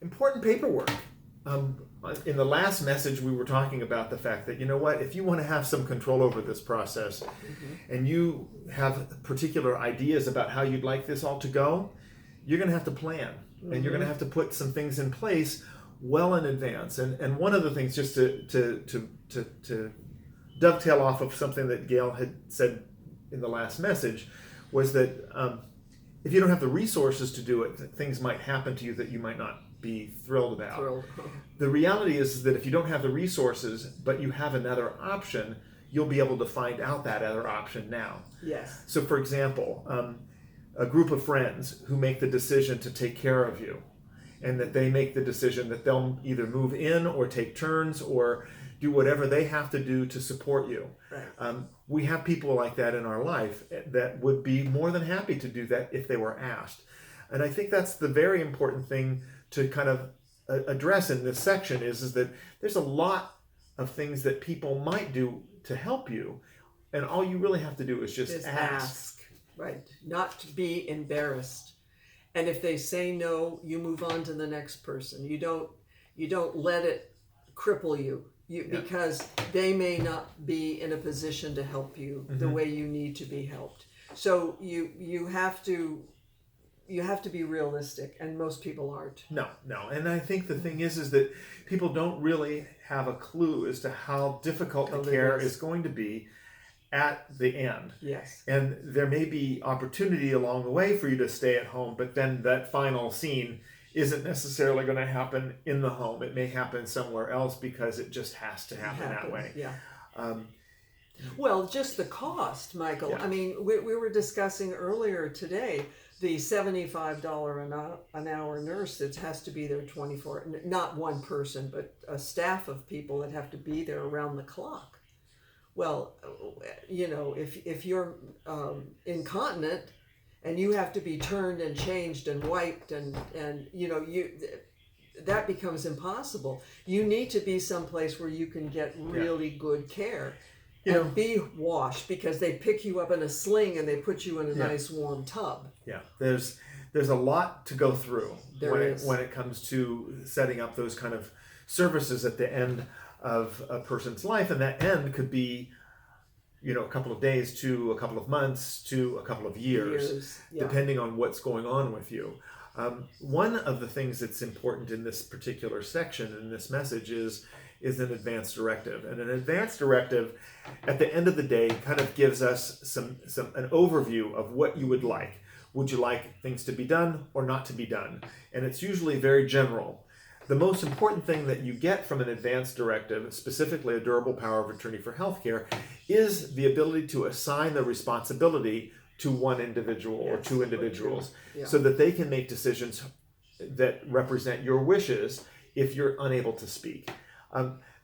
important paperwork. In the last message, we were talking about the fact that, you know what, if you want to have some control over this process and you have particular ideas about how you'd like this all to go, you're going to have to plan and you're going to have to put some things in place well in advance. And one of the things, just to dovetail off of something that Gail had said in the last message, was that if you don't have the resources to do it, things might happen to you that you might not be thrilled about. The reality is that if you don't have the resources, but you have another option, you'll be able to find out that other option now. Yes. So for example, a group of friends who make the decision to take care of you, and that they make the decision that they'll either move in or take turns or do whatever they have to do to support you. Right. We have people like that in our life that would be more than happy to do that if they were asked. And I think that's the very important thing to kind of address in this section is that there's a lot of things that people might do to help you, and all you really have to do is just ask. Right. Not to be embarrassed. And if they say no, you move on to the next person. You don't let it cripple you. Because they may not be in a position to help you the way you need to be helped. So you have to be realistic, and most people aren't. No. And I think the thing is that people don't really have a clue as to how difficult the care is going to be at the end. Yes. And there may be opportunity along the way for you to stay at home, but then that final scene isn't necessarily going to happen in the home. It may happen somewhere else because it just has to happen that way. Yeah. Well, just the cost, Michael. Yeah. I mean, we were discussing earlier today the $75 an hour nurse that has to be there 24, not one person, but a staff of people that have to be there around the clock. Well, if you're incontinent, and you have to be turned and changed and wiped and that becomes impossible. You need to be someplace where you can get really good care and be washed, because they pick you up in a sling and they put you in a nice warm tub. Yeah, there's a lot to go through when it comes to setting up those kind of services at the end of a person's life, and that end could be a couple of days to a couple of months to a couple of years. Depending on what's going on with you. One of the things that's important in this particular section, in this message, is an advance directive. And an advance directive, at the end of the day, kind of gives us an overview of what you would like. Would you like things to be done or not to be done? And it's usually very general. The most important thing that you get from an advance directive, specifically a durable power of attorney for healthcare, is the ability to assign the responsibility to one individual or two individuals, so that they can make decisions that represent your wishes if you're unable to speak.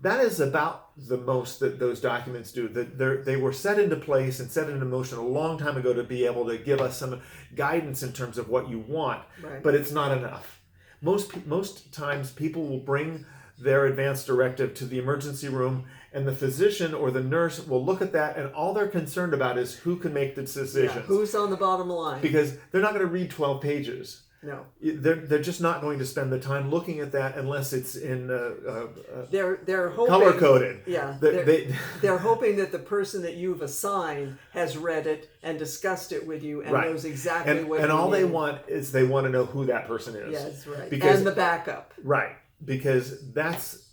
That is about the most that those documents do. They were set into place and set into motion a long time ago to be able to give us some guidance in terms of what you want, but it's not enough. Most times people will bring their advance directive to the emergency room, and the physician or the nurse will look at that, and all they're concerned about is who can make the decisions. Who's on the bottom line? Because they're not going to read 12 pages. No. They're just not going to spend the time looking at that unless it's in they're hoping, color coded. Yeah. They're hoping that the person that you've assigned has read it and discussed it with you and knows exactly what. And all need. they want is they want to know who that person is. Yes, right. Because, and the backup. Right, because that's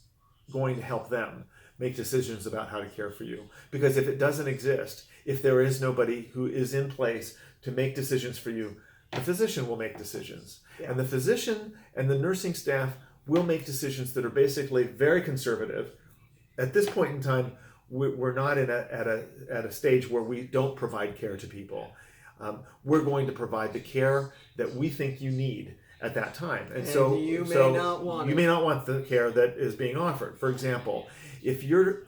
going to help them make decisions about how to care for you. Because if it doesn't exist, if there is nobody who is in place to make decisions for you, the physician will make decisions. And the physician and the nursing staff will make decisions that are basically very conservative. At this point in time, we're not at a stage where we don't provide care to people. We're going to provide the care that we think you need at that time. And so you may not want the care that is being offered. For example, if you're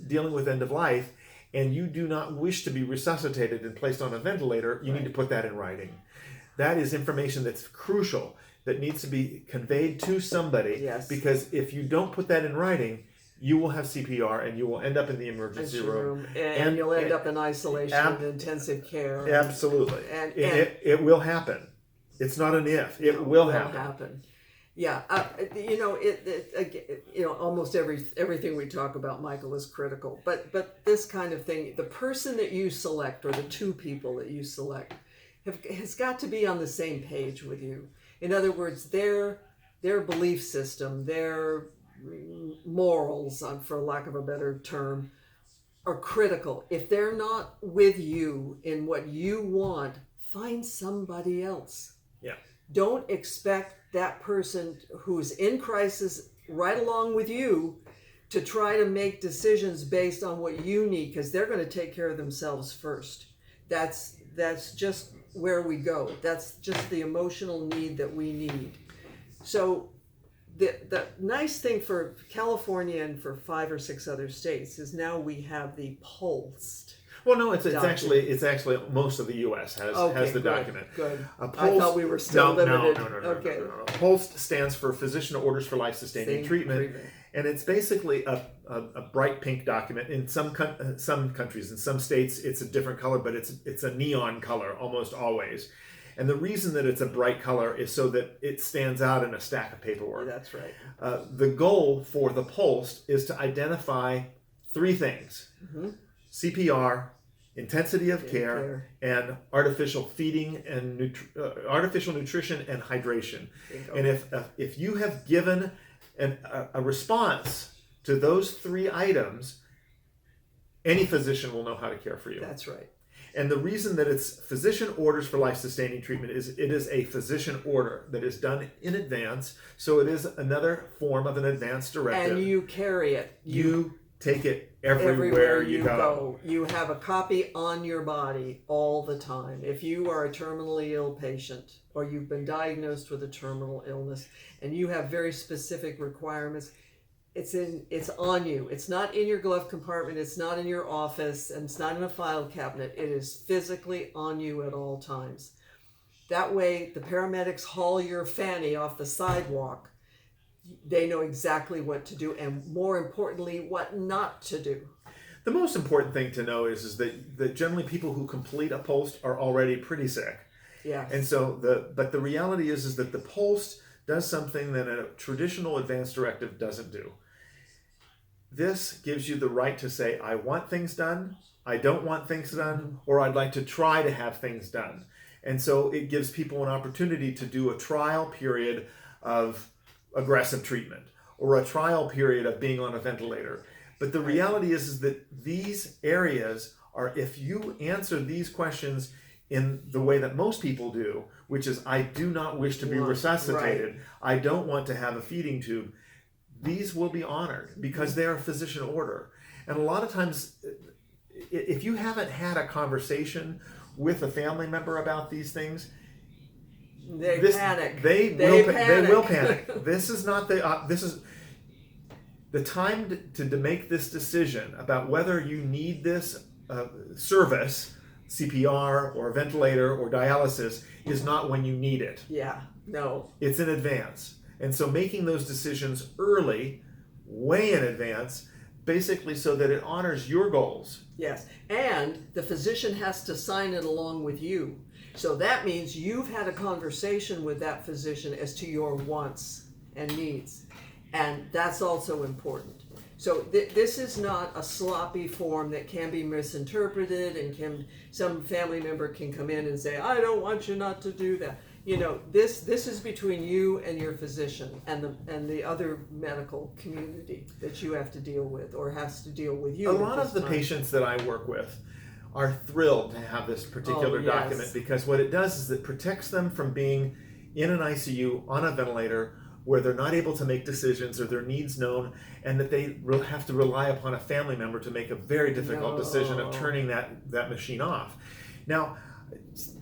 dealing with end of life and you do not wish to be resuscitated and placed on a ventilator, you need to put that in writing. That is information that's crucial, that needs to be conveyed to somebody, because if you don't put that in writing, you will have CPR and you will end up in the emergency room. And you'll end up in isolation and intensive care. Absolutely. And it will happen. It's not an if. It will happen. Yeah, almost everything we talk about, Michael, is critical. But this kind of thing, the person that you select, or the two people that you select, has got to be on the same page with you. In other words, their belief system, their morals, for lack of a better term, are critical. If they're not with you in what you want, find somebody else. Yeah. Don't expect that person who's in crisis right along with you to try to make decisions based on what you need, because they're going to take care of themselves first. That's just where we go. That's just the emotional need that we need. So the nice thing for California and for 5 or 6 other states is now we have the POLST. Well, no, it's actually most of the U.S. has the document. Good. I thought we were still limited. No. POLST stands for Physician Orders for Life-Sustaining Treatment, and it's basically a bright pink document. In some countries, in some states, it's a different color, but it's a neon color almost always. And the reason that it's a bright color is so that it stands out in a stack of paperwork. That's right. The goal for the POLST is to identify 3 things. Mm-hmm. CPR, intensity of care, and artificial feeding and artificial nutrition and hydration. And if you have given a response to those 3 items, any physician will know how to care for you. That's right. And the reason that it's Physician Orders for Life-Sustaining Treatment is it is a physician order that is done in advance. So it is another form of an advance directive. And you carry it. You take it everywhere you go. You have a copy on your body all the time. If you are a terminally ill patient, or you've been diagnosed with a terminal illness, and you have very specific requirements, it's on you. It's not in your glove compartment, it's not in your office, and it's not in a file cabinet. It is physically on you at all times. That way, the paramedics haul your fanny off the sidewalk. They know exactly what to do, and more importantly, what not to do. The most important thing to know is that generally people who complete a POLST are already pretty sick. Yeah. And so the reality is that the POLST does something that a traditional advance directive doesn't do. This gives you the right to say, I want things done, I don't want things done, or I'd like to try to have things done. And so it gives people an opportunity to do a trial period of aggressive treatment, or a trial period of being on a ventilator. But the reality is that these areas are, if you answer these questions in the way that most people do, which is, I do not wish to be resuscitated, I don't want to have a feeding tube, these will be honored because they are physician order. And a lot of times, if you haven't had a conversation with a family member about these things, They panic. They will panic. This is not this is the time to make this decision about whether you need this service, CPR or ventilator or dialysis, is not when you need it. Yeah, no. It's in advance. And so making those decisions early, way in advance, basically so that it honors your goals. Yes, and the physician has to sign it along with you. So that means you've had a conversation with that physician as to your wants and needs. And that's also important. So this is not a sloppy form that can be misinterpreted, and some family member can come in and say, I don't want you not to do that. You know, this is between you and your physician and the other medical community that you have to deal with, or has to deal with you. A lot of the patients that I work with are thrilled to have this particular document, because what it does is it protects them from being in an ICU on a ventilator where they're not able to make decisions or their needs known, and that they have to rely upon a family member to make a very difficult decision of turning that machine off. Now,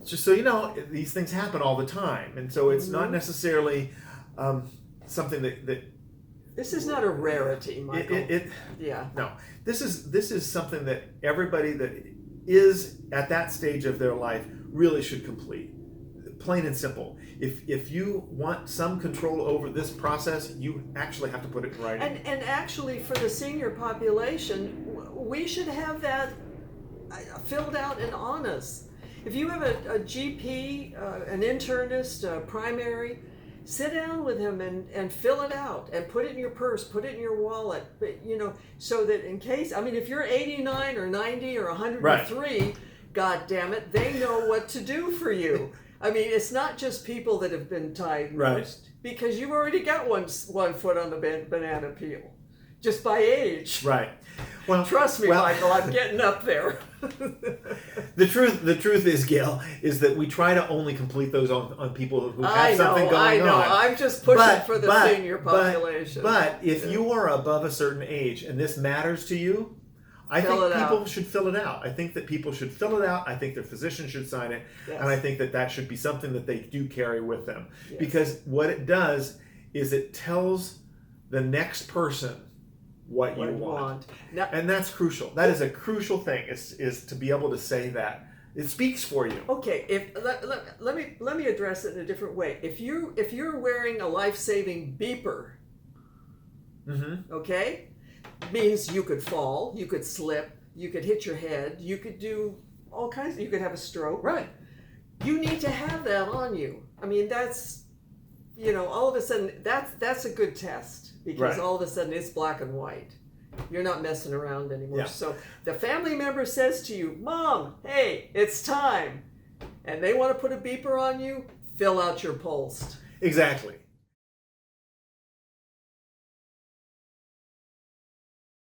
just so you know, these things happen all the time, and so it's not necessarily something that this is not a rarity, Michael. No, this is something that everybody that is at that stage of their life really should complete. Plain and simple. If you want some control over this process, you actually have to put it in writing. And actually, for the senior population, we should have that filled out and on us. If you have a GP, an internist, a primary, sit down with him and fill it out and put it in your purse, put it in your wallet, but, so that in case, I mean, if you're 89 or 90 or 103, God damn it, they know what to do for you. I mean, it's not just people that have been diagnosed, because you've already got one foot on the banana peel, just by age. Right. Well, trust me, Michael, I'm getting up there. The truth is, Gail, is that we try to only complete those on people who have something going on. I'm just pushing for the senior population. But if you are above a certain age and this matters to you, I think people should fill it out. I think that people should fill it out. I think their physician should sign it. Yes. And I think that should be something that they do carry with them. Yes. Because what it does is it tells the next person what you want. Now, and that's crucial. That is a crucial thing, is to be able to say that. It speaks for you. Okay, let me address it in a different way. If you're wearing a life-saving beeper, okay, means you could fall, you could slip, you could hit your head, you could do all kinds. You could have a stroke. Right. You need to have that on you. I mean, that's, all of a sudden that's a good test. Because all of a sudden it's black and white. You're not messing around anymore. Yeah. So the family member says to you, Mom, hey, it's time. And they want to put a beeper on you, fill out your post. Exactly.